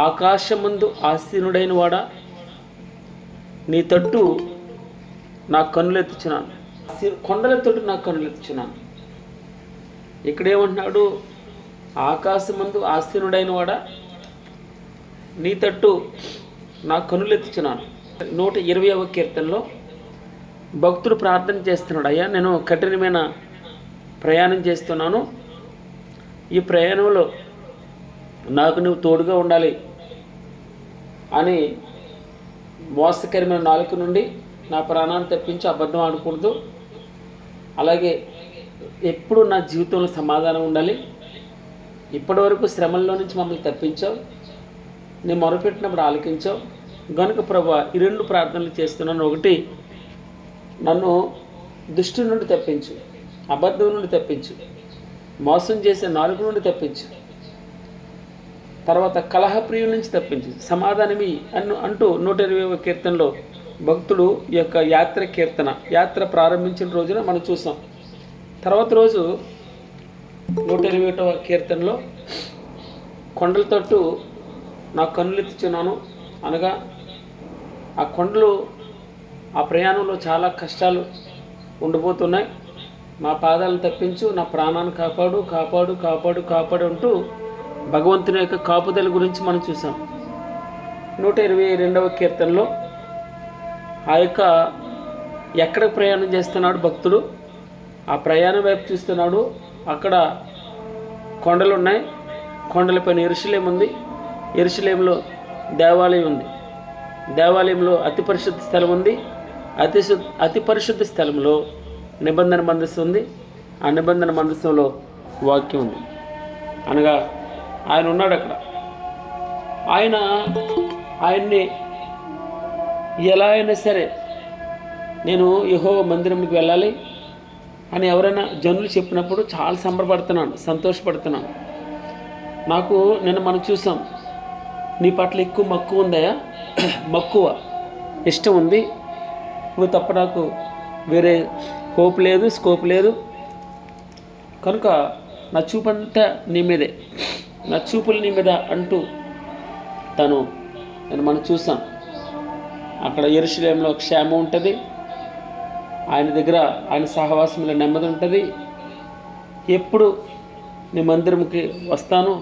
ఆకాశమందు ఆసీనుడైన వాడా, నీ తట్టు నా కన్నులెత్తుచున్నాను, కొండల తట్టు నా కన్నులెత్తుచున్నాను. ఇక్కడేమంటున్నాడు? ఆకాశమందు ఆసీనుడైన వాడా, నీ తట్టు నా కన్నులెత్తుచున్నాను. 120వ కీర్తనలో భక్తుడు ప్రార్థన చేస్తున్నాడు, అయ్యా నేను కఠినమైన ప్రయాణం చేస్తున్నాను, ఈ ప్రయాణంలో నాకు నువ్వు తోడుగా ఉండాలి అని మోసకరమైన నాలుక నుండి నా ప్రాణాన్ని తప్పించి అబద్ధం ఆడకూడదు, అలాగే ఎప్పుడు నా జీవితంలో సమాధానం ఉండాలి, ఇప్పటివరకు శ్రమల్లో నుంచి మమ్మల్ని తప్పించావు, నేను మొరపెట్టినప్పుడు ఆలకించావు గనుక ప్రభువా ఈ 2 ప్రార్థనలు చేస్తున్నాను. ఒకటి, నన్ను దుష్టు నుండి తప్పించు, అబద్ధం నుండి తప్పించు, మోసం చేసే నాలుగు నుండి తప్పించు, తర్వాత కలహప్రియుల నుంచి తప్పించు, సమాధానమి అంటూ 120వ కీర్తనలో భక్తుడు ఈ యొక్క యాత్ర ప్రారంభించిన రోజున మనం చూసాం. తర్వాత రోజు 121వ కీర్తనలో కొండల తట్టు నా కన్నులెత్తుచున్నాను అనగా ఆ కొండలు, ఆ ప్రయాణంలో చాలా కష్టాలు ఉండబోతున్నాయి, నా పాదాలను తప్పించు, నా ప్రాణాన్ని కాపాడు కాపాడు కాపాడు కాపాడు అంటూ భగవంతుని యొక్క కాపుదల గురించి మనం చూసాం. 122వ కీర్తనలో ఆ యొక్క ఎక్కడ ప్రయాణం చేస్తున్నాడు భక్తుడు, ఆ ప్రయాణం వైపు చూస్తున్నాడు. అక్కడ కొండలు ఉన్నాయి, కొండలపైన యెరూషలేము ఉంది, యెరూషలేములో దేవాలయం ఉంది, దేవాలయంలో అతి పరిశుద్ధ స్థలం ఉంది, అతి పరిశుద్ధ స్థలంలో నిబంధన మందసం ఉంది, ఆ నిబంధన మందసంలో వాక్యం ఉంది. అనగా ఆయన ఉన్నాడు అక్కడ. ఆయన్ని ఎలా అయినా సరే నేను యెహోవా మందిరంకి వెళ్ళాలి అని ఎవరైనా జనులు చెప్పినప్పుడు చాలా సంబరపడుతున్నాను, సంతోషపడుతున్నాను. నాకు నిన్న మనం చూసాం, నీ పట్ల ఎక్కువ మక్కువ ఉందయా, మక్కువ ఇష్టం ఉంది, నువ్వు తప్ప నాకు వేరే హోప్ లేదు, స్కోప్ లేదు, కనుక నా చూపంతా నీ మీదే, నా చూపులు నీ మీద అంటూ నేను మనం చూసాం. అక్కడ యెరూషలేములో క్షేమం ఉంటుంది, ఆయన దగ్గర ఆయన సహవాసంలో నెమ్మది ఉంటుంది, ఎప్పుడు నీ మందిరంకి వస్తాను.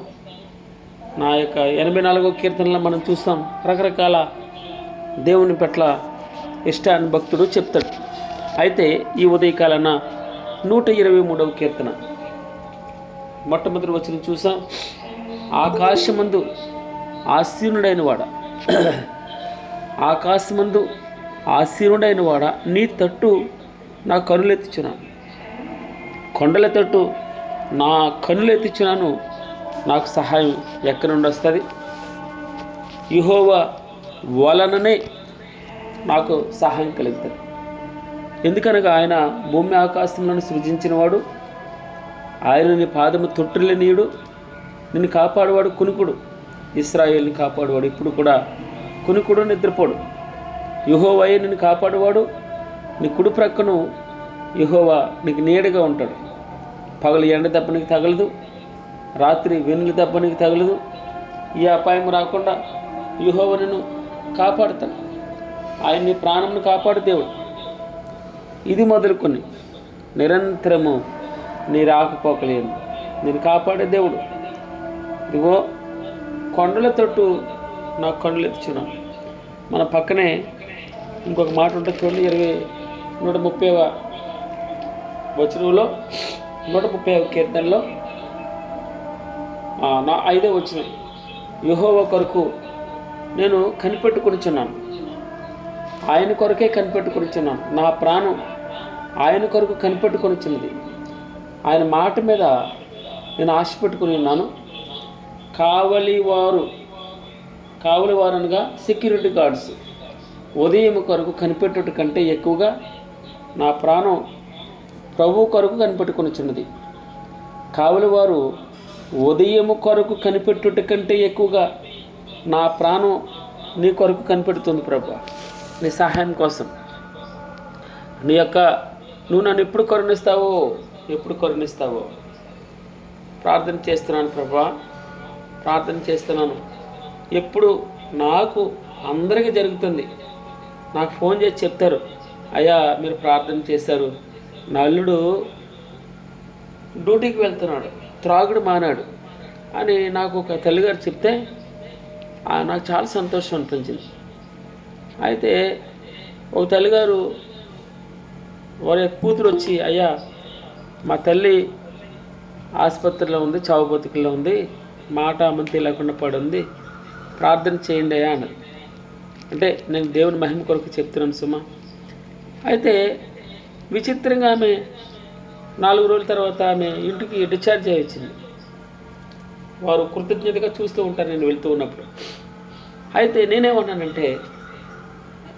నా యొక్క 84వ కీర్తనలో మనం చూస్తాం, రకరకాల దేవుని పట్ల ఇష్టాన్ని భక్తుడు చెప్తాడు. అయితే ఈ ఉదయకాలన 123వ కీర్తన మొట్టమొదటి వచనం చూసాం, ఆకాశమందు ఆసీనుడైన వాడా, ఆకాశమందు ఆసీనుడైన వాడా, నీ తట్టు నా కన్నులెత్తుచున్నాను, కొండల తట్టు నా కన్నులెత్తుచున్నాను, నాకు సహాయం ఎక్కడి నుండి వస్తుంది? యెహోవా వలననే నాకు సహాయం కలుగుతుంది. ఎందుకనగా ఆయన భూమి ఆకాశములను సృజించినవాడు, ఆయన నీ పాదము తొట్టిల్లనీయుడు, నిన్ను కాపాడువాడు కునుకుడు, ఇశ్రాయేలుని కాపాడువాడు ఇప్పుడు కూడా కునుకుడు, నిద్రపోడు. యెహోవాయే నిన్ను కాపాడువాడు, నీ కుడి ప్రక్కను యెహోవా నీకు నీడగా ఉంటాడు. పగలు ఎండ దెబ్బ నీకు తగలదు, రాత్రి వెనుల దెబ్బ నీకు తగలదు, ఈ అపాయం రాకుండా యెహోవా నిన్ను కాపాడుతాడు. ఆయన నీ ప్రాణంను కాపాడు దేవుడు. ఇది మొదలుకొని నిరంతరము నీ రాకపోకలేదు నేను కాపాడే దేవుడు. ఇదిగో కొండల తట్టు నా కొండలు ఎత్తుచున్నాను. మన పక్కనే ఇంకొక మాట ఉంటుంది చూడండి, 130వ వచనంలో 130వ కీర్తనలో నా 5వ వచనం, యెహోవా కొరకు నేను కనిపెట్టుకొనిచున్నాను, ఆయన కొరకే కనిపెట్టుకొనిచున్నాను, నా ప్రాణం ఆయన కొరకు కనిపెట్టుకొనిచున్నది, ఆయన మాట మీద నేను ఆశ పెట్టుకుని ఉన్నాను. కావలివారు అనగా సెక్యూరిటీ గార్డ్స్ ఉదయం కొరకు కనిపెట్టుట కంటే ఎక్కువగా నా ప్రాణం ప్రభు కొరకు కనిపెట్టుకొనిచున్నది. కావలివారు ఉదయం కొరకు కనిపెట్టుట కంటే ఎక్కువగా నా ప్రాణం నీ కొరకు కనిపెడుతుంది ప్రభు, నీ సహాయం కోసం. నువ్వు నన్ను ఎప్పుడు కరుణిస్తావో ప్రార్థన చేస్తున్నాను ప్రభా, ప్రార్థన చేస్తున్నాను. ఎప్పుడు నాకు అందరికీ జరుగుతుంది. నాకు ఫోన్ చేసి చెప్తారు, అయ్యా మీరు ప్రార్థన చేశారు, నా అల్లుడు డ్యూటీకి వెళ్తున్నాడు, త్రాగుడు మానాడు అని నాకు ఒక తల్లిగారు చెప్తే నాకు చాలా సంతోషం అనిపించింది. అయితే ఒక తల్లిగారు వారి కూతురు వచ్చి, అయ్యా మా తల్లి ఆసుపత్రిలో ఉంది, చావు బతుకుల్లో ఉంది, మాట అమంతి లేకుండా పడుంది, ప్రార్థన చేయండి అయ్యా అన్నది. అంటే నేను దేవుని మహిమ కొరకు చెప్తున్నాను సుమా. అయితే విచిత్రంగా ఆమె 4 రోజుల తర్వాత ఆమె ఇంటికి డిశ్చార్జ్ అయ్యి వచ్చింది. వారు కృతజ్ఞతగా చూస్తూ ఉంటారు నేను వెళ్తూ ఉన్నప్పుడు. అయితే నేనేమన్నానంటే,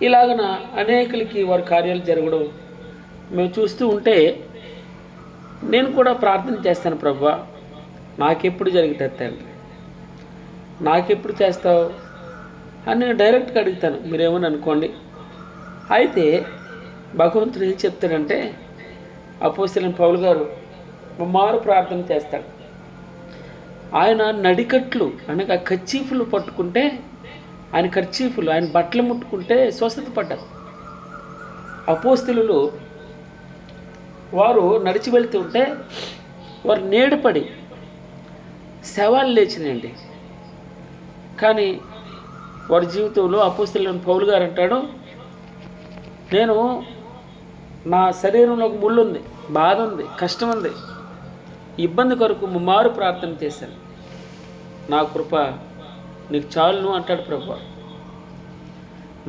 ఇలాగన అనేకులకి వారి కార్యాలు జరగడం మేము చూస్తూ ఉంటే నేను కూడా ప్రార్థన చేస్తాను, ప్రభువా నాకెప్పుడు జరుగుతుంది తండ్రి, నాకెప్పుడు చేస్తావు అని నేను డైరెక్ట్గా అడుగుతాను, మీరేమని అనుకోండి. అయితే భగవంతుడు ఏం చెప్తాడంటే, అపోస్తలుడైన పౌలు గారు ముమ్మారు ప్రార్థన చేస్తాడు. ఆయన నడికట్లు అనగా కర్చీఫులు పట్టుకుంటే, ఆయన కర్చీఫులు ఆయన బట్టలు ముట్టుకుంటే స్వస్థత పడ్డారు. అపోస్తలులు వారు నడిచి వెళ్తూ ఉంటే వారు నీడపడి శవాలు లేచినాయండి. కానీ వారి జీవితంలో అపోస్తలుడైన పౌలు గారు అంటాడు, నేను నా శరీరంలో ఒక ముళ్ళు ఉంది, బాధ ఉంది, కష్టం ఉంది, ఇబ్బంది కొరకు ముమ్మారు ప్రార్థన చేశాను, నా కృప నీకు చాలును అంటాడు ప్రభువా.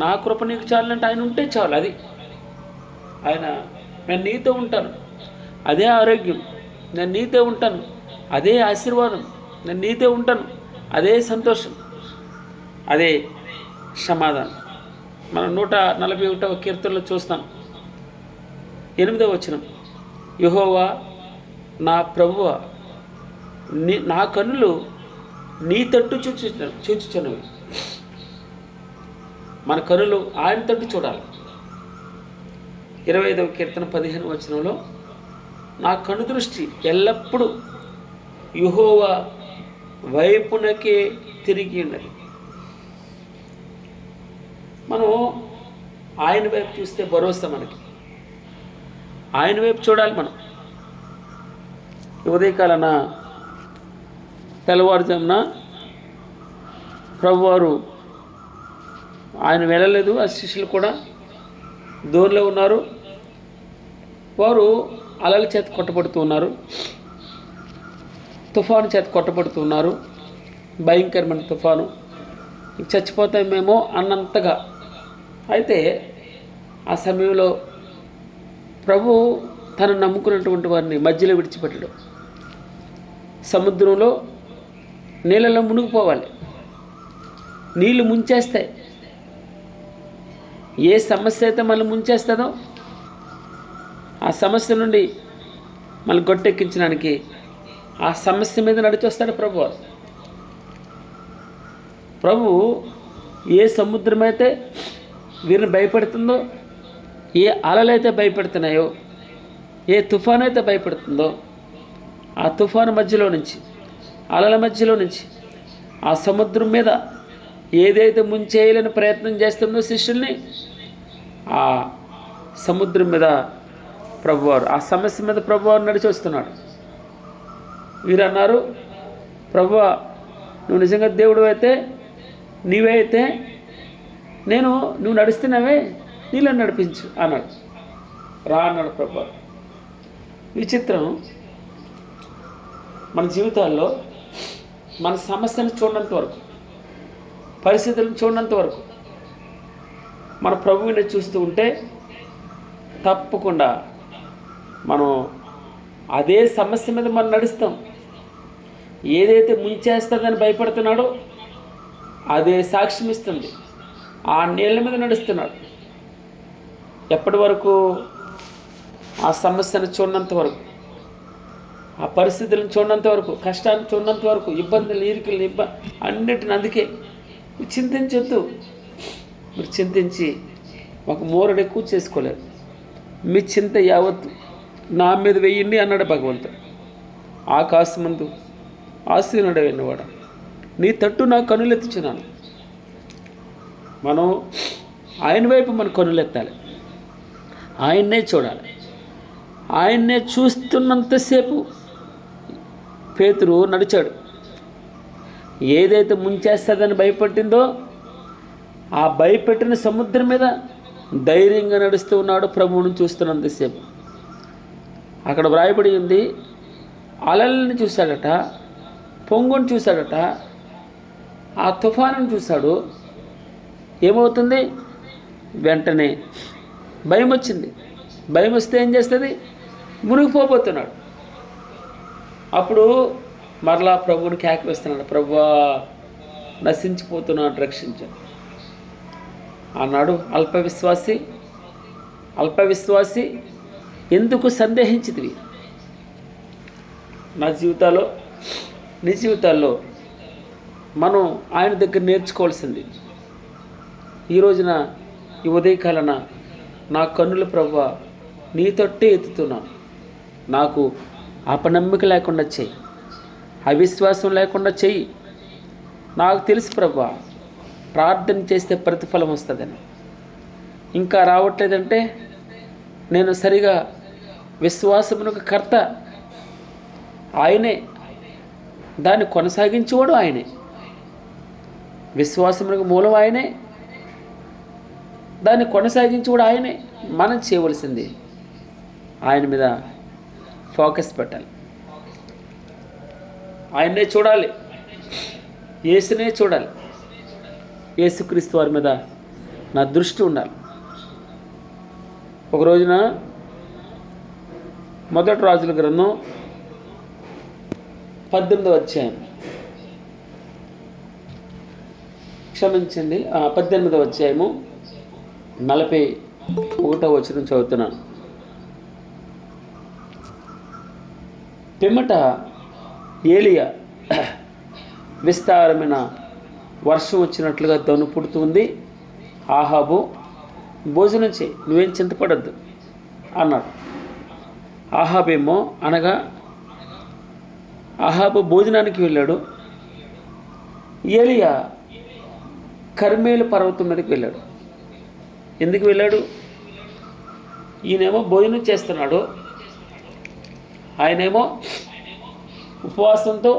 నా కృప నీకు చాలంటే ఆయన ఉంటే చాలు. అది ఆయన, నేను నీతో ఉంటాను, అదే ఆరోగ్యం, నేను నీతో ఉంటాను, అదే ఆశీర్వాదం, నేను నీతో ఉంటాను, అదే సంతోషం, అదే సమాధానం. మనం 141వ కీర్తనలో చూస్తాం, 8వ వచనం, యెహోవా నా ప్రభువా నా కన్నులు నీ తట్టు చూచుచున్నవి. మన కన్నులు ఆయన తట్టు చూడాలి. 25వ కీర్తన 15వ వచనంలో, నా కన్ను దృష్టి ఎల్లప్పుడూ యెహోవా వైపునకే తిరిగి ఉన్నది. మనం ఆయన వైపు చూస్తే భరోసా మనకి, ఆయన వైపు చూడాలి మనం. ఉదయకాలన తెల్లవారుజామున ప్రభువారు ఆయన వెళ్ళలేదు, ఆ శిష్యులు కూడా దూరంలో ఉన్నారు. వారు అలల చేత కొట్టబడుతూ ఉన్నారు, తుఫాను చేత కొట్టబడుతూ ఉన్నారు, భయంకరమైన తుఫాను, చచ్చిపోతామేమో అన్నంతగా. అయితే ఆ సమయంలో ప్రభు తను నమ్ముకున్నటువంటి వారిని మధ్యలో విడిచిపెట్టడం. సముద్రంలో నీళ్ళలో మునిగిపోవాలి, నీళ్లు ముంచేస్తాయి. ఏ సమస్య అయితే మనల్ని ముంచేస్తుందో ఆ సమస్య నుండి మనల్ని గొట్టెక్కించడానికి ఆ సమస్య మీద నడిచొస్తాడు ప్రభు. ప్రభు ఏ సముద్రం అయితే వీరిని భయపెడుతుందో, ఏ అలలైతే భయపెడుతున్నాయో, ఏ తుఫాను అయితే భయపెడుతుందో, ఆ తుఫాను మధ్యలో నుంచి, అలల మధ్యలో నుంచి, ఆ సముద్రం మీద ఏదైతే ముంచేయాలని ప్రయత్నం చేస్తుందో శిష్యుల్ని, ఆ సముద్రం మీద ప్రభువారు, ఆ సమస్య మీద ప్రభువారు నడిచి వస్తున్నాడు. వీరు అన్నారు, ప్రభువా నువ్వు నిజంగా దేవుడు అయితే, నీవే అయితే నువ్వు నడుస్తున్నావే, నీళ్ళని నడిపించు అన్నాడు. రా అన్నాడు ప్రభువారు. విచిత్రం, మన జీవితాల్లో మన సమస్యను చూడనంత వరకు, పరిస్థితులను చూడనంత వరకు మన ప్రభువుని చూస్తూ ఉంటే తప్పకుండా మనం అదే సమస్య మీద మనం నడుస్తాం. ఏదైతే ముంచేస్తుందని భయపడుతున్నాడో అదే సాక్ష్యం ఇస్తుంది. ఆ నీళ్ళ మీద నడుస్తున్నాడు. ఎప్పటి వరకు? ఆ సమస్యను చూడనంత వరకు, ఆ పరిస్థితులను చూడనంత వరకు, కష్టాన్ని చూడనంత వరకు, ఇబ్బందులు, ఇరుకులు, అన్నిటిని. అందుకే చింతించొద్దు. మీరు చింతించి ఒక మూరడు ఎక్కువ చేసుకోలేరు. మీ చింత యావత్తు నా మీద వెయ్యండి అన్నాడు భగవంతుడు. ఆకాశమందు ఆసీనుడైనవాడా నీ తట్టు నా కనులెత్తుచున్నాను. మనం ఆయన వైపు మన కన్నులెత్తాలి, ఆయన్నే చూడాలి. ఆయన్నే చూస్తున్నంతసేపు పేతురు నడిచాడు. ఏదైతే ముంచేస్తుందని భయపట్టిందో ఆ భయపెట్టిన సముద్రం మీద ధైర్యంగా నడుస్తూ ఉన్నాడు, ప్రభువుని చూస్తున్నంతసేపు. అక్కడ వ్రాయబడి ఉంది, అలల్ని చూశాడట, పొంగుని చూశాడట, ఆ తుఫానుని చూశాడు. ఏమవుతుంది? వెంటనే భయం వచ్చింది. భయం వస్తే ఏం చేస్తుంది? మునిగిపోతున్నాడు. అప్పుడు మరలా ప్రభువుని కేక వేస్తున్నాడు, ప్రభువా నశించిపోతున్నాడు, రక్షించాడు అన్నాడు. అల్పవిశ్వాసి ఎందుకు సందేహించితివి? నీ జీవితాల్లో మనం ఆయన దగ్గర నేర్చుకోవాల్సింది. ఈ రోజున ఈ ఉదయకాలన నా కన్నుల ప్రభువా నీ తొట్టే ఎత్తుతున్నాను. నాకు అపనమ్మిక లేకుండా చెయ్యి, అవిశ్వాసం లేకుండా చెయ్యి. నాకు తెలుసు ప్రభువా ప్రార్థన చేస్తే ప్రతిఫలం వస్తుందని. ఇంకా రావట్లేదంటే నేను సరిగా విశ్వాసమునకు కర్త ఆయనే, దాన్ని కొనసాగించేవాడు ఆయనే, విశ్వాసమునకు మూలం ఆయనే, దాన్ని కొనసాగించేవాడు ఆయనే. మనం చేయవలసింది ఆయన మీద ఫోకస్ పెట్టాలి, ఆయన్నే చూడాలి, యేసునే చూడాలి. యేసుక్రీస్తు వారి మీద నా దృష్టి ఉండాలి. ఒక రోజున మొదటి రాజుల గ్రంథం 18వ అధ్యాయం, క్షమించండి 18వ అధ్యాయము 41వ వచనం చదువుతున్నాను. పిమ్మట ఏలియా విస్తారమైన వర్షం వచ్చినట్లుగా దను పుడుతుంది. ఆహాబు భోజనం చేయి, నువ్వేం చింతపడద్దు అన్నాడు. ఆహాబు భోజనానికి వెళ్ళాడు. ఏలియా కర్మేలు పర్వతం మీదకి వెళ్ళాడు. ఎందుకు వెళ్ళాడు? ఈయనేమో భోజనం చేస్తున్నాడు, ఆయనేమో ఉపవాసంతో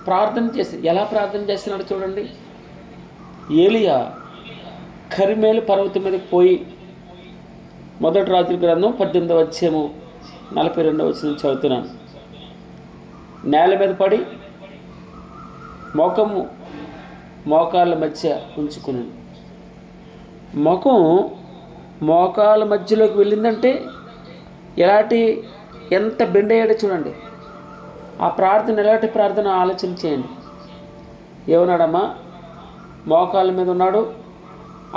ప్రార్థన చేసి, ఎలా ప్రార్థన చేస్తున్నాడు చూడండి. ఏలియా కర్మేలు పర్వతం మీదకి పోయి, మొదటి రాజుల గ్రంథం 18వ అధ్యాయము 42వ వచనం చదువుతున్నాను. నేల మీద పడి మోకాళ్ళ మధ్య ఉంచుకున్నాను. మోకాళ్ళ మధ్యలోకి వెళ్ళిందంటే ఎంత బెండయ్యాడో చూడండి. ఆ ప్రార్థన ఎలాంటి ప్రార్థన ఆలోచన చేయండి. ఏమన్నాడమ్మా? మోకాళ్ళ మీద ఉన్నాడు,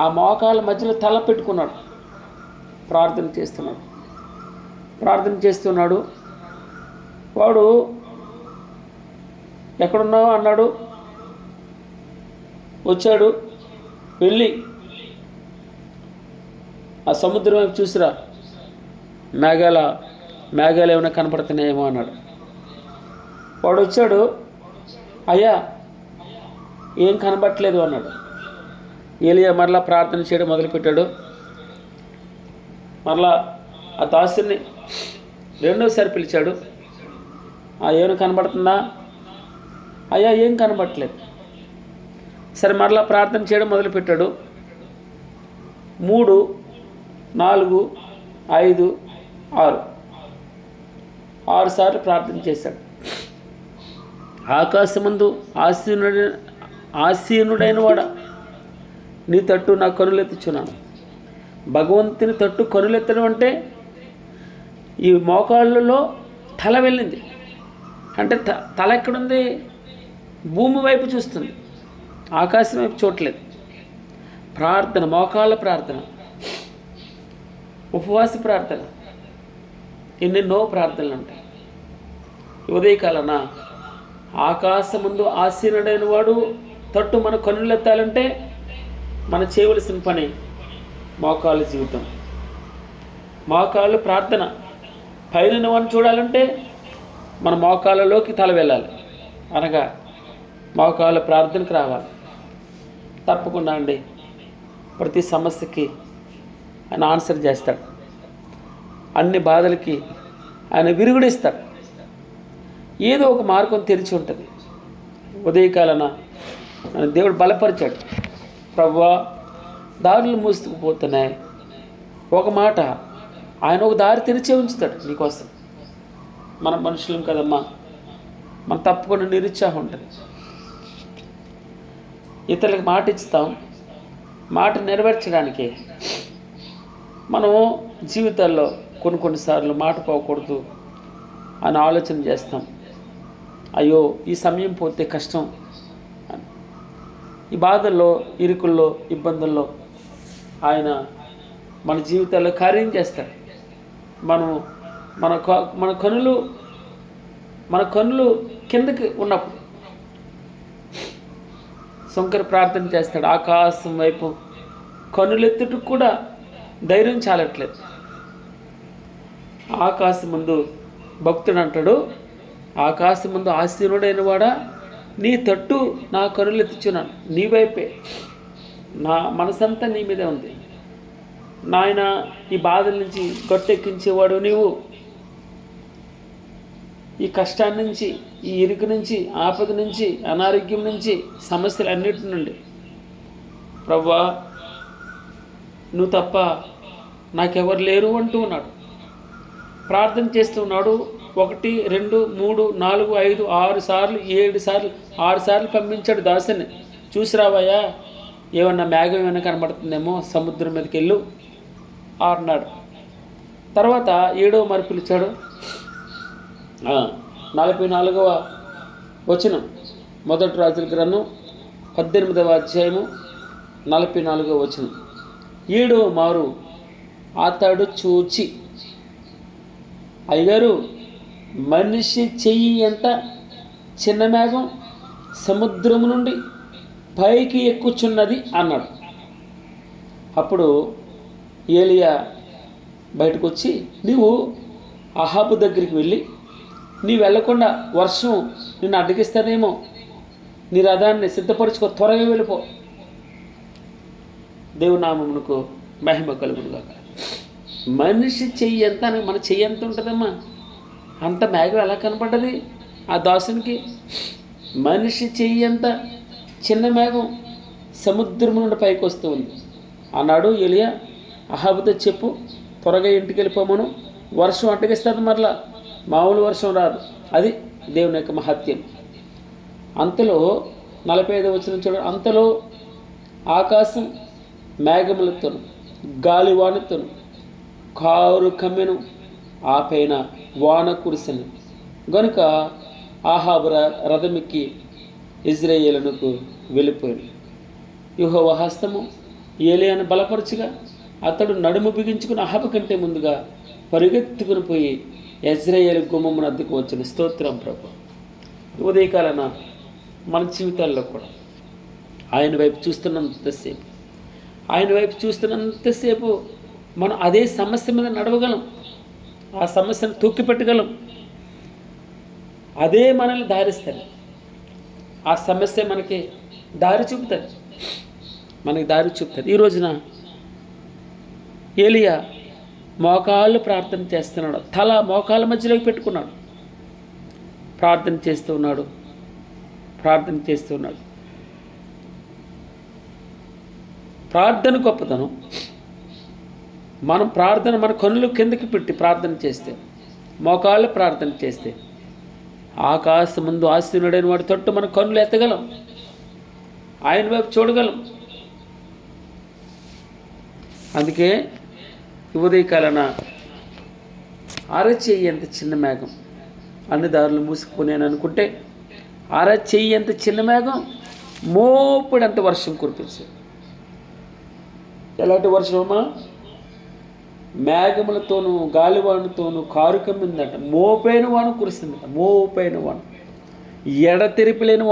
ఆ మోకాళ్ళ మధ్యలో తల పెట్టుకున్నాడు, ప్రార్థన చేస్తున్నాడు. వాడు ఎక్కడున్నావు అన్నాడు. వచ్చాడు, వెళ్ళి ఆ సముద్రం వైపు చూసిరా, మేఘాలు ఏమైనా కనపడుతున్నాయేమో అన్నాడు. వాడు వచ్చాడు, అయ్యా ఏం కనబట్టలేదు అన్నాడు. ఏలియా మరలా ప్రార్థన చేయడం మొదలుపెట్టాడు. మరలా ఆ దాసుని రెండోసారి పిలిచాడు. ఏమైనా కనబడుతుందా? అయ్యా ఏం కనబట్టలేదు. సరే మరలా ప్రార్థన చేయడం మొదలుపెట్టాడు. 3, 4, 5, 6 సార్లు ప్రార్థన చేశాడు. ఆకాశమందు ఆసీనుడైన వాడా, నీ తట్టు నా కనులెత్తుచున్నాను. భగవంతుని తట్టు కనులెత్తడం అంటే ఈ మోకాళ్ళలో తల వెళ్ళింది అంటే తల ఎక్కడుంది? భూమి వైపు చూస్తుంది, ఆకాశం వైపు చూడలేదు. ప్రార్థన, మోకాళ్ళ ప్రార్థన, ఉపవాస ప్రార్థన, ఎన్నెన్నో ప్రార్థనలు ఉంటాయి. ఉదయకాలన ఆకాశముందు ఆసీనుడైన వాడు తట్టు మన కన్నులెత్తాలంటే మనం చేయవలసిన పని మోకాళ్ళ జీవితం, మోకాళ్ళు ప్రార్థన. పైన వాడిని చూడాలంటే మన మోకాళ్ళలోకి తల వెళ్ళాలి, అనగా మోకాళ్ళ ప్రార్థనకు రావాలి. తప్పకుండా అండి ప్రతి సమస్యకి ఆయన ఆన్సర్ చేస్తాడు. అన్ని బాధలకి ఆయన విరుగుడిస్తాడు. ఏదో ఒక మార్గం తెరిచి ఉంటుంది. ఉదయకాలన దేవుడు బలపరిచాడు. ప్రభువా, దారులు మూసుకుపోతున్నాయి. ఒక మాట, ఆయన ఒక దారి తెరిచే ఉంచుతాడు నీకోసం. మన మనుషులం కదమ్మా, మనం తప్పకుండా నిరుత్సాహం ఉంటుంది. ఇతరులకు మాట ఇస్తాం, మాట నెరవేర్చడానికి మనం జీవితాల్లో కొన్నిసార్లు మాట పోకూడదు అని ఆలోచన చేస్తాం. అయ్యో, ఈ సమయం పోతే కష్టం. ఈ బాధల్లో, ఇరుకుల్లో, ఇబ్బందుల్లో ఆయన మన జీవితాల్లో కార్యం చేస్తాడు. మన కనులు కిందకి ఉన్నప్పుడు శంకర్ ప్రార్థన చేస్తాడు. ఆకాశం వైపు కనులెత్తుటకు కూడా ధైర్యం చాలట్లేదు. ఆకాశం ముందు భక్తుడు అంటాడు, ఆకాశం ముందు ఆసీనుడైన వాడా, నీ తట్టు నా కనులెత్తుచున్నాను, నీ వైపే, నా మనసంతా నీ మీదే ఉంది. నాయన, ఈ బాధల నుంచి గట్టెక్కించేవాడు నీవు. ఈ కష్టాన్ని నుంచి, ఈ ఇరుకు నుంచి, ఆపద నుంచి, అనారోగ్యం నుంచి, సమస్యలన్నిటి నుండి ప్రభువా, నువ్వు తప్ప నాకెవరు లేరు అంటూ ఉన్నాడు. ప్రార్థన చేస్తూ ఉన్నాడు. 1, 2, 3, 4, 5, 6 సార్లు, 7 సార్లు, 6 సార్లు పంపించాడు దాసుని. చూసిరావయ్యా, ఏమన్నా మేఘం ఏమైనా కనబడుతుందేమో, సముద్రం మీదకి వెళ్ళు అన్నాడు. తర్వాత 7వ మరి పిలిచాడు. 44వ వచనం, మొదటి రాజుల గ్రంథం 18వ అధ్యాయము 44వ వచనం. 7వ మారు అతడు చూచి, అయ్యగారు, మనిషి చెయ్యి ఎంత చిన్న మేఘం సముద్రం నుండి పైకి ఎక్కుచున్నది అన్నాడు. అప్పుడు ఏలియా బయటకు వచ్చి, నీవు అహాబు దగ్గరికి వెళ్ళి, నీవు వెళ్లకుండా వర్షం నిన్ను అడ్డగిస్తానేమో, నీ రథాన్ని సిద్ధపరచుకో, త్వరగా వెళ్ళిపో. దేవునామమునకు మహిమ కలుగునుగాక. మనిషి చెయ్యి ఎంత, మన చెయ్యి ఎంత ఉంటుందమ్మా, అంత మేఘం ఎలా కనపడ్డది ఆ దాసునికి? మనిషి చెయ్యి ఎంత చిన్న మేఘం సముద్రం నుండి పైకి వస్తూ ఉంది అన్నాడు ఏలియా. అహాబుతో చెప్పు, త్వరగా ఇంటికి వెళ్ళిపోమను, వర్షం అడ్డగిస్తుంది, మరలా మామూలు వర్షం రాదు. అది దేవుని యొక్క మహత్యం. అంతలో 45వ వచనం చూడండి. అంతలో ఆకాశం మేఘములతోను గాలివానతోను కారు కమ్మెను, ఆ పైన వాన కురిసెను. గనుక అహాబు రథమెక్కి ఇజ్రాయేలునకు వెళ్ళిపోయాడు. యెహోవా హస్తము ఏలియాను బలపరచుగా, అతడు నడుము బిగించుకుని అహాబు కంటే ముందుగా పరిగెత్తుకుని పోయి ఇజ్రాయేలు గుమ్మమున అద్దెకు వచ్చిన. స్తోత్రం ప్రభు. ఉదయకాలన మన జీవితాల్లో కూడా ఆయన వైపు చూస్తున్నంతసేపు మనం అదే సమస్య మీద నడవగలం, ఆ సమస్యను తొక్కిపెట్టగలం. అదే మనల్ని దారిస్తుంది. ఆ సమస్య మనకి దారి చూపుతుంది. ఈ రోజున ఏలియా మోకాళ్ళు ప్రార్థన చేస్తున్నాడు. తల మోకాళ్ళ మధ్యలోకి పెట్టుకున్నాడు. ప్రార్థన చేస్తూ ఉన్నాడు. ప్రార్థన గొప్పతనం. మన కన్నులు కిందకి పెట్టి ప్రార్థన చేస్తే, మోకాళ్ళు ప్రార్థన చేస్తే, ఆకాశం ముందు ఆసీనుడైన వాడి తట్టు మన కన్నులు ఎత్తగలం, ఆయన వైపు చూడగలం. అందుకే ఉదయకాలన అరచెయ్యి ఎంత చిన్న మేఘం, అన్ని దారులు మూసుకుపోయాను అనుకుంటే, అరచెయ్యి ఎంత చిన్న మేఘం మోపుడంత వర్షం కురిపించాడు. ఎలాంటి వర్షమమ్మా? మేఘములతోనూ గాలివానతోనూ కారు కమ్మిందట. మోపైన వాన కురిసిందట. మోపైన వాన, ఎడతెరిపిలేని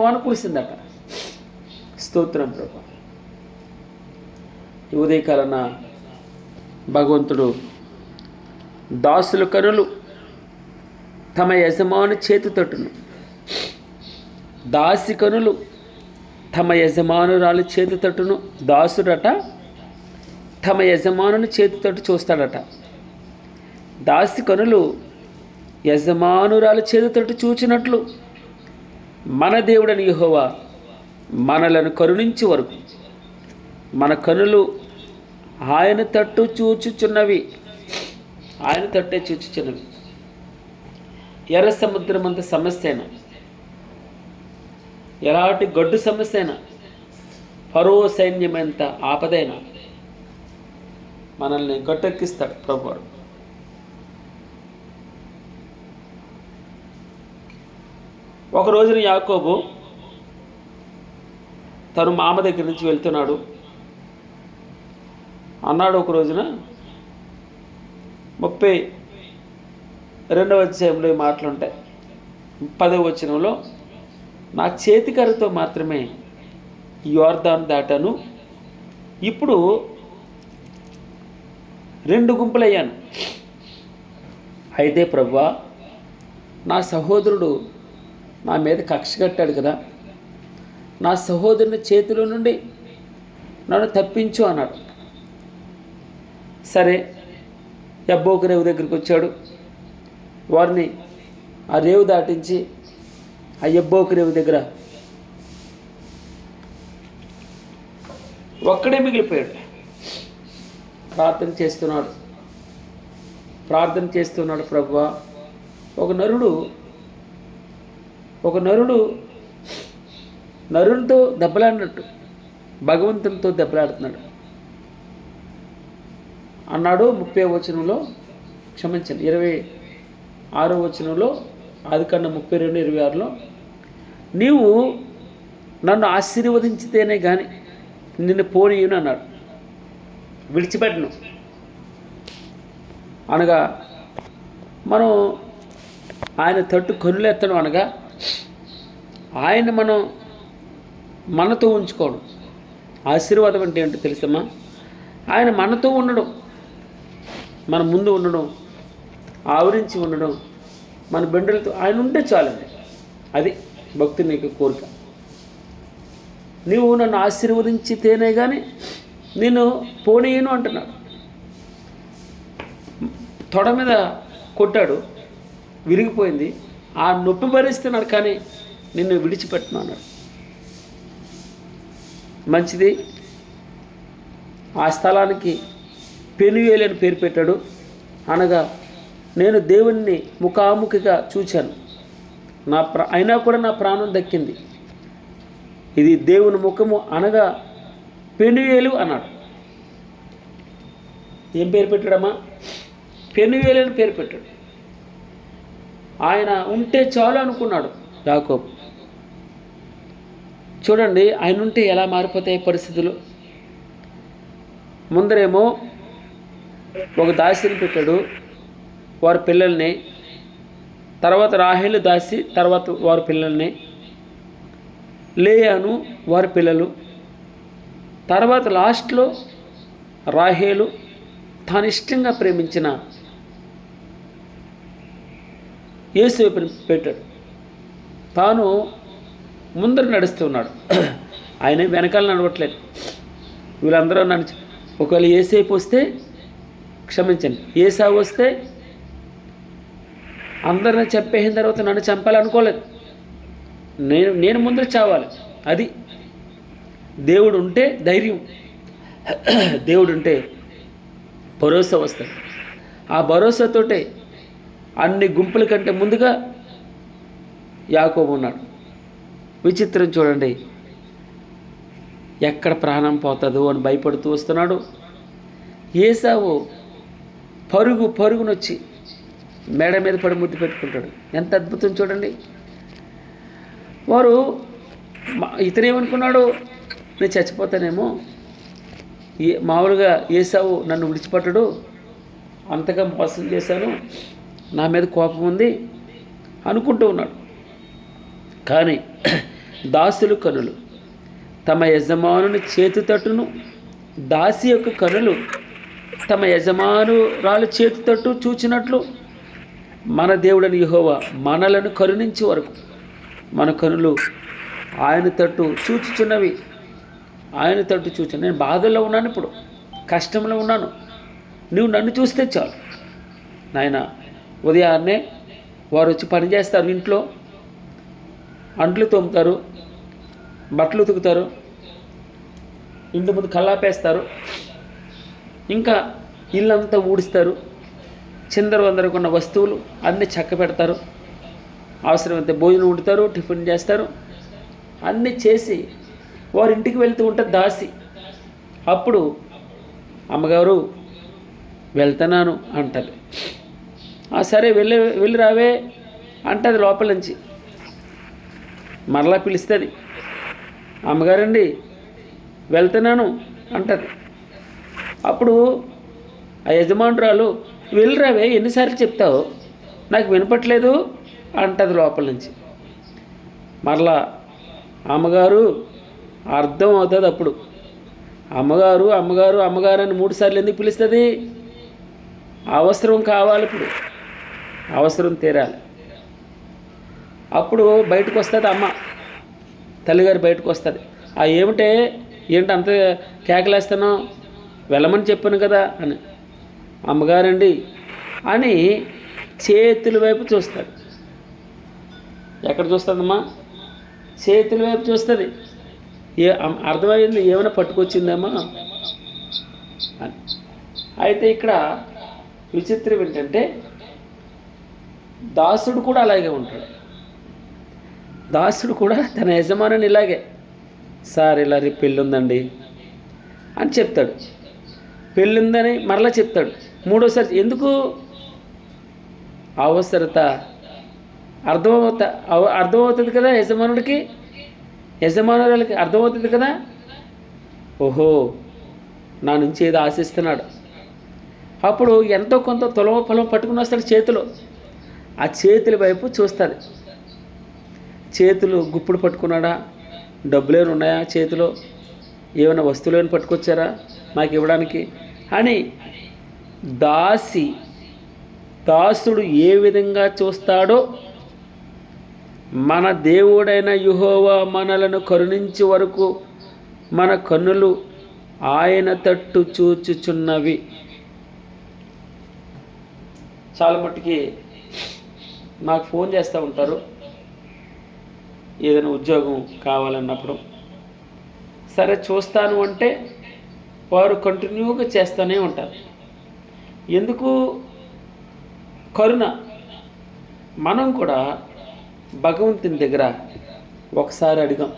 వాన కురిసిందట. స్తోత్రం ప్రభు. ఈ ఉదయకాలన భగవంతుడు దాసుల కనులు తమ యజమాని చేతి తట్టును దాసి కనులు తమ యజమానురాలు చేతి తట్టును, దాసుడట తమ యజమానుని చేతి తట్టు చూస్తాడట. దాసి కనులు యజమానురాలు చేతి తట్టు చూచినట్లు మన దేవుడని యెహోవా మనలను కరుణించి వరకు మన కనులు ఆయన తట్టు చూచుచున్నవి. ఆయన తట్టే చూచుచున్నవి. ఎర్ర సముద్రం అంత సమస్య అయినా, ఎలాంటి గడ్డు సమస్య అయినా, ఫరో సైన్యం ఎంత ఆపదైనా మనల్ని గట్టెక్కిస్తాడు ప్రభువాడు. ఒక రోజున యాకోబు తను మామ దగ్గర నుంచి వెళ్తున్నాడు. అన్నాడు ఒక రోజున 32వ అధ్యాయంలో మాటలుంటాయి. 10వ వచనంలో నా చేతికర్రతో మాత్రమే యోర్దాను దాటాను, ఇప్పుడు 2 గుంపులయ్యాను. అయితే ప్రభువా, నా సహోదరుడు నా మీద కక్ష కట్టాడు కదా, నా సహోదరుని చేతిలో నుండి నన్ను తప్పించు అన్నాడు. సరే, యబ్బోకు రేవు దగ్గరికి వచ్చాడు. వారిని ఆ రేవు దాటించి ఆ యబ్బోకు రేవు దగ్గర ఒక్కడే మిగిలిపోయాడు. ప్రార్థన చేస్తున్నాడు. ప్రభువా, ఒక నరునితో దెబ్బలాడినట్టు భగవంతునితో దెబ్బలాడుతున్నాడు అన్నాడు. 30వ వచనంలో, క్షమించండి, 26వ వచనంలో, ఆదికాండం 32:26లో, నీవు నన్ను ఆశీర్వదించితేనే కానీ నిన్ను పోనీయును అన్నాడు. విడిచిపెట్టను అనగా మనం ఆయన తట్టు కనులెత్తడం అనగా ఆయన మనం మనతో ఉంచుకోవడం. ఆశీర్వాదం అంటే ఏంటో తెలుసమ్మా? ఆయన మనతో ఉండడం, మన ముందు ఉండడం, ఆవరించి ఉండడం, మన బిడ్డలతో ఆయన ఉంటే చాలండి. అది భక్తి నీకు కోరిక. నీవు నన్ను ఆశీర్వదించితేనే కానీ నేను పోనీయను అంటున్నాడు. తొడ మీద కొట్టాడు, విరిగిపోయింది. ఆ నొప్పి భరిస్తున్నాడు, కానీ నిన్ను విడిచిపెట్టను అన్నాడు. మంచిది. ఆ స్థలానికి పెనుయేలు అని పేరు పెట్టాడు. అనగా నేను దేవుణ్ణి ముఖాముఖిగా చూశాను, అయినా కూడా నా ప్రాణం దక్కింది. ఇది దేవుని ముఖము అనగా పెనుయేలు అన్నాడు. ఏం పేరు పెట్టాడమ్మా? పెనుయేలు అని పేరు పెట్టాడు. ఆయన ఉంటే చాలు అనుకున్నాడు యాకోబు. చూడండి, ఆయన ఉంటే ఎలా మారిపోతాయి పరిస్థితులు. ముందరేమో ఒక దాసిని పెట్టాడు, వారి పిల్లల్ని, తర్వాత రాహేలు దాసి, తర్వాత వారి పిల్లల్ని, లేయాను వారి పిల్లలు, తర్వాత లాస్ట్లో రాహేలు తాను ఇష్టంగా ప్రేమించిన యేసేపుని పెట్టాడు. తాను ముందర నడుస్తున్నాడు, ఆయన వెనకాల నడవట్లేదు. వీళ్ళందరూ నడిచి, ఒకవేళ యేసేపు వస్తే, క్షమించండి, ఏసావు వస్తే అందరిని చెప్పేసిన తర్వాత నన్ను చంపాలనుకోలేదు. నేను ముందర చావాలి. అది దేవుడు ఉంటే ధైర్యం, దేవుడు ఉంటే భరోసా వస్తుంది. ఆ భరోసాతోటే అన్ని గుంపుల కంటే ముందుగా యాకోబు ఉన్నాడు. విచిత్రం చూడండి, ఎక్కడ ప్రాణం పోతుందో అని భయపడుతూ వస్తున్నాడు. ఏసావు పరుగునొచ్చి మేడ మీద పడి ముద్దు పెట్టుకుంటాడు. ఎంత అద్భుతం చూడండి. వారు ఇతనేమనుకున్నాడు, నేను చచ్చిపోతానేమో, మామూలుగా ఏసావు నన్ను విడిచిపట్టడు, అంతగా మోసం చేశాను, నా మీద కోపం ఉంది అనుకుంటూ ఉన్నాడు. కానీ దాసులు కనులు తమ యజమానుని చేతి తట్టును, దాసి యొక్క కనులు తమ యజమానురాలు చేతి తట్టు చూచినట్లు మన దేవుడని యెహోవా మనలను కరుణించే వరకు మన కనులు ఆయన తట్టు చూచుచున్నవి. ఆయన తట్టు చూచు. నేను బాధల్లో ఉన్నాను, ఇప్పుడు కష్టంలో ఉన్నాను, నువ్వు నన్ను చూస్తే చాలు నాయన. ఉదయాన్నే వారు వచ్చి పని చేస్తారు, ఇంట్లో అంట్లు తోముతారు, బట్టలు ఉతుకుతారు, ఇంటి ముందు కల్లాపేస్తారు, ఇంకా ఇల్లంతా ఊడిస్తారు, చిందరవందరకున్న వస్తువులు అన్నీ చక్క పెడతారు, అవసరమైతే భోజనం వండుతారు, టిఫిన్ చేస్తారు, అన్నీ చేసి వారి ఇంటికి వెళ్తూ ఉంటుంది దాసి. అప్పుడు అమ్మగారు వెళ్తున్నాను అంటది. సరే వెళ్ళి రావే అంటది లోపల నుంచి. మరలా పిలుస్తుంది, అమ్మగారండి వెళ్తున్నాను అంటది. అప్పుడు ఆ యజమానురాలు వెళ్ళిరావే, ఎన్నిసార్లు చెప్తావు, నాకు వినపట్లేదు అంటది లోపల నుంచి. మరలా అమ్మగారు అర్థం అవుతుంది. అప్పుడు అమ్మగారు అమ్మగారు అమ్మగారు అని 3 సార్లు ఎందుకు పిలుస్తుంది? అవసరం కావాలి, ఇప్పుడు అవసరం తీరాలి. అప్పుడు బయటకు వస్తుంది అమ్మ, తల్లిగారు బయటకు వస్తుంది. ఏంటి అంత కేకలేస్తున్నావు, వెళ్ళమని చెప్పాను కదా అని. అమ్మగారండి అని చేతుల వైపు చూస్తుంది. ఎక్కడ చూస్తుందమ్మా? చేతుల వైపు చూస్తుంది. అర్థమైంది, ఏమైనా పట్టుకొచ్చిందమ్మా అని. అయితే ఇక్కడ విచిత్రం ఏంటంటే దాసుడు కూడా అలాగే ఉంటాడు. దాసుడు కూడా తన యజమానిని ఇలాగే, సార్ ఇలా రేపు పెళ్ళి ఉందండి అని చెప్తాడు. పెళ్ళి ఉందని మరలా చెప్తాడు. 3వసారి ఎందుకు? అవసరత అర్థమవుతుంది కదా యజమానుడికి, యజమానురాలకి అర్థమవుతుంది కదా. ఓహో, నా నుంచి ఏదో ఆశిస్తున్నాడు. అప్పుడు ఎంతో కొంత తులవ పొలం పట్టుకుని వస్తాడు చేతిలో. ఆ చేతుల వైపు చూస్తుంది. చేతులు గుప్పుడు పట్టుకున్నాడా, డబ్బులేని ఉన్నాయా చేతిలో, ఏమైనా వస్తువులేని పట్టుకొచ్చారా నాకు ఇవ్వడానికి అని. దాసుడు ఏ విధంగా చూస్తాడో మన దేవుడైన యెహోవా మనలను కరుణించే వరకు మన కన్నులు ఆయన తట్టు చూచుచున్నవి. చాలా మట్టుకి నాకు ఫోన్ చేస్తూ ఉంటారు ఏదైనా ఉద్యోగం కావాలన్నప్పుడు. సరే చూస్తాను అంటే వారు కంటిన్యూగా చేస్తూనే ఉంటారు. ఎందుకు? కరుణ. మనం కూడా భగవంతుని దగ్గర ఒకసారి అడిగాం,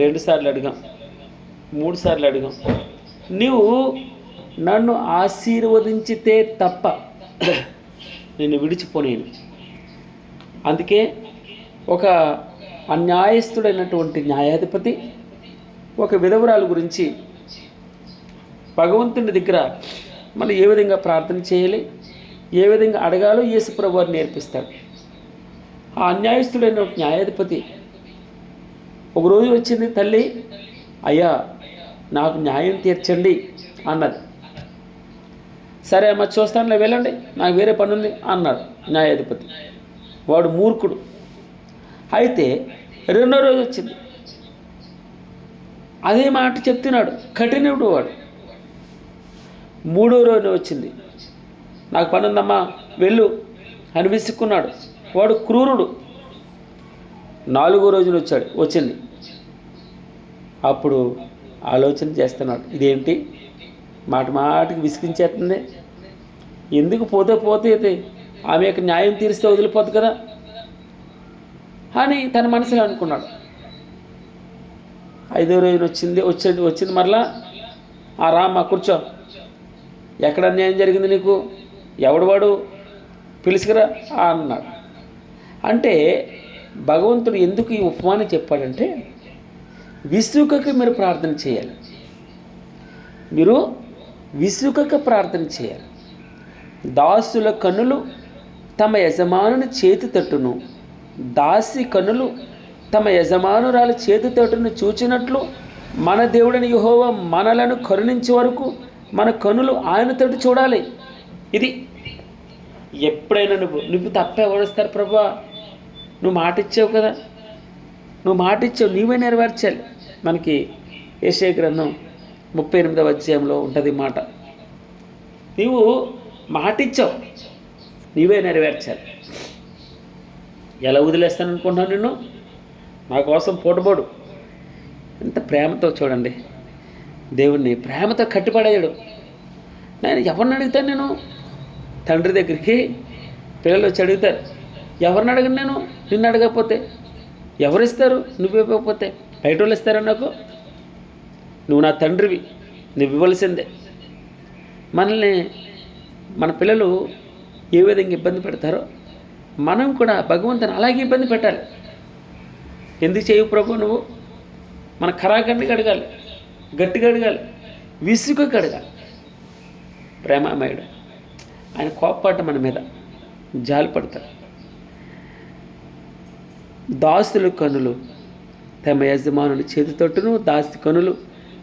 2 సార్లు అడిగాం, 3 సార్లు అడిగాం, నీవు నన్ను ఆశీర్వదించితే తప్ప నేను విడిచిపోలేను. అందుకే ఒక అన్యాయస్తుడైనటువంటి న్యాయాధిపతి ఒక విధవరాలు గురించి భగవంతుని దగ్గర మనం ఏ విధంగా ప్రార్థన చేయాలి, ఏ విధంగా అడగాలో యేసుప్రభువు వారు నేర్పిస్తాడు. ఆ అన్యాయస్తుడైన న్యాయాధిపతి ఒకరోజు వచ్చింది, తల్లి అయ్యా నాకు న్యాయం తీర్చండి అన్నది. సరే అమ్మ చూస్తానులే, వెళ్ళండి, నాకు వేరే పని ఉంది అన్నాడు న్యాయాధిపతి. వాడు మూర్ఖుడు. అయితే 2వ రోజు వచ్చింది, అదే మాట చెప్తున్నాడు, కఠినుడు వాడు. 3వ రోజు వచ్చింది, నాకు పని ఉందమ్మా వెళ్ళు అని విసుక్కున్నాడు. వాడు క్రూరుడు. 4వ రోజున వచ్చింది. అప్పుడు ఆలోచన చేస్తున్నాడు, ఇదేంటి మాటికి విసిగించేస్తుంది, ఎందుకు పోతే ఆమె యొక్క న్యాయం తీరిస్తే వదిలిపోద్ది కదా అని తన మనసులో అనుకున్నాడు. 5వ రోజున వచ్చింది మరలా. రామ్మా కూర్చో, ఎక్కడ అన్యాయం జరిగింది నీకు, ఎవడు వాడు పిలుసుకురా అన్నాడు. అంటే భగవంతుడు ఎందుకు ఈ ఉపమానం చెప్పాడంటే విసుకక మీరు ప్రార్థన చేయాలి, మీరు విసుకక ప్రార్థన చేయాలి. దాసుల కన్నులు తమ యజమానుని చేతి తట్టును, దాసి కన్నులు తమ యజమానురాలి చేతి తట్టును చూచినట్లు మన దేవుడని యెహోవా మనలను కరుణించే వరకు మన కన్నులు ఆయన తట్టు చూడాలి. ఇది ఎప్పుడైనా నువ్వు తప్పే ఓడిస్తారు ప్రభా, నువ్వు మాట ఇచ్చావు కదా, నువ్వు మాట ఇచ్చావు, నీవే నెరవేర్చాలి. మనకి యెషయా గ్రంథం 38వ అధ్యాయంలో ఉంటుంది మాట. నీవు మాట ఇచ్చావు, నీవే నెరవేర్చాలి. ఎలా వదిలేస్తాను అనుకుంటున్నాను నిన్ను? నా కోసం పూటబోడు. ఎంత ప్రేమతో చూడండి, దేవుణ్ణి ప్రేమతో కట్టిపడేయడు. నేను ఎవరిని అడుగుతాను? నేను తండ్రి దగ్గరికి పిల్లలు వచ్చి అడుగుతారు, ఎవరిని అడగను నేను? నిన్ను అడగకపోతే ఎవరిస్తారు? నువ్వు ఇవ్వకపోతే బయట వాళ్ళు ఇస్తారా నాకు? నువ్వు నా తండ్రివి, నువ్వు ఇవ్వాల్సిందే. మనల్ని మన పిల్లలు ఏ విధంగా ఇబ్బంది పెడతారో మనం కూడా భగవంతుని అలాగే ఇబ్బంది పెట్టాలి. ఎందుకు చేయవు ప్రభు నువ్వు? మన ఖరాఖండిగా అడగాలి, గట్టిగా అడగాలి, విసుగుకి అడగాలి. ప్రేమమయుడు ఆయన కోప్పట మన మీద జాలి పడతాడు. దాసుల కనులు తమ యజమానుని చేతితోటును, దాసి కనులు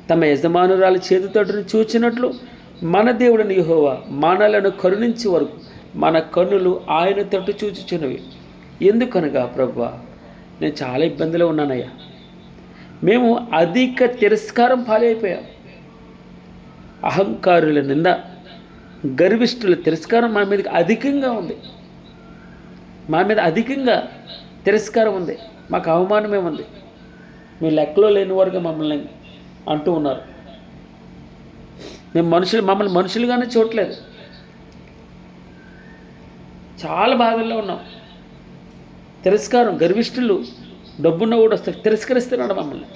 తమ యజమానురాలు చేతితోటును చూచినట్లు మన దేవుడిని యెహోవా మనలను కరుణించే వరకు మన కన్నులు ఆయన తట్టు చూచుచున్నవి. ఎందుకనగా ప్రభువా, నేను చాలా ఇబ్బందిలో ఉన్నానయ్యా. మేము అధిక తిరస్కారం పాలైపోయాం. అహంకారుల నింద, గర్విష్ఠుల తిరస్కారం మా మీదకి అధికంగా ఉంది. మా మీద అధికంగా తిరస్కారం ఉంది, మాకు అవమానమే ఉంది. మీ లెక్కలో లేని వారుగా మమ్మల్ని అంటూ ఉన్నారు. మమ్మల్ని మనుషులుగానే చూడలేదు. చాలా బాధల్లో ఉన్నాం. తిరస్కారం, గర్విష్ఠులు, డబ్బున్న కూడా వస్తే తిరస్కరిస్తున్నాడు మమ్మల్ని.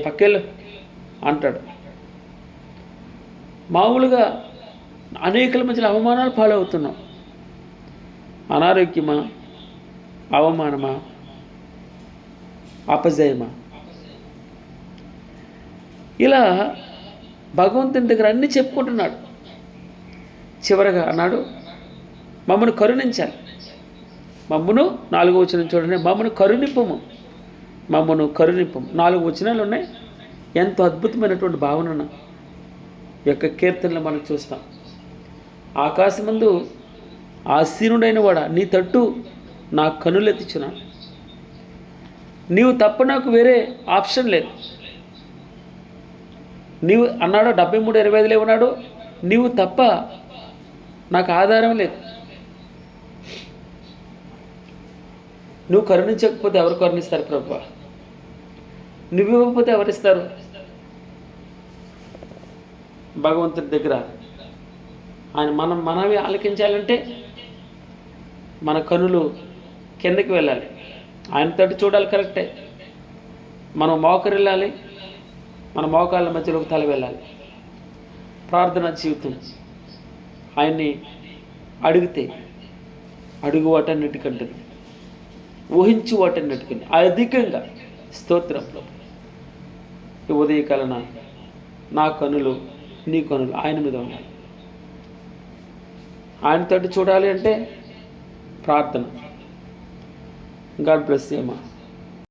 పక్కెళ్ళు అంటాడు. మామూలుగా అనేకల మధ్యలో అవమానాలు పాలవుతున్నాం. అనారోగ్యమా, అవమానమా, అపజయమా, ఇలా భగవంతుని దగ్గర అన్నీ చెప్పుకుంటున్నాడు. చివరగా అన్నాడు, మమ్మను కరుణించాలి. మమ్మను 4వ వచనం చూడండి, మమ్మను కరుణింపము, మమ్మను కరుణింపము. 4 వచనాలు ఉన్నాయి. ఎంతో అద్భుతమైనటువంటి భావన యొక్క కీర్తనలు మనం చూస్తాం. ఆకాశమందు ఆసీనుడైన వాడా, నీ తట్టు నా కనులెత్తిచున్నాను. నీవు తప్ప నాకు వేరే ఆప్షన్ లేదు. నీవు అన్నాడు 73:25 ఉన్నాడు, నీవు తప్ప నాకు ఆధారం లేదు. నువ్వు కరుణించకపోతే ఎవరు కరుణిస్తారు ప్రభువా? నువ్వు ఇవ్వకపోతే ఎవరిస్తారు? భగవంతుడి దగ్గర ఆయన మనవి ఆలకించాలంటే మన కనులు కిందకి వెళ్ళాలి, ఆయన తట్టు చూడాలి. కరెక్టే. మనం మోకరిల్లాలి, మన మోకాళ్ళ మధ్యలోకి తల వెళ్ళాలి. ప్రార్థనా జీవితం ఆయన్ని అడిగితే అడుగు వాటన్నిటికంటే, ఊహించు వాటన్నిటికంటే అధికంగా స్తోత్రంలో ఈ ఉదయకాలన నా కనులు, నీ కనులు ఆయన మీద ఉండాలి. ఆయన తట్టు చూడాలి అంటే ప్రార్థన. గాడ్ బ్లెస్ యూ అమ్మా.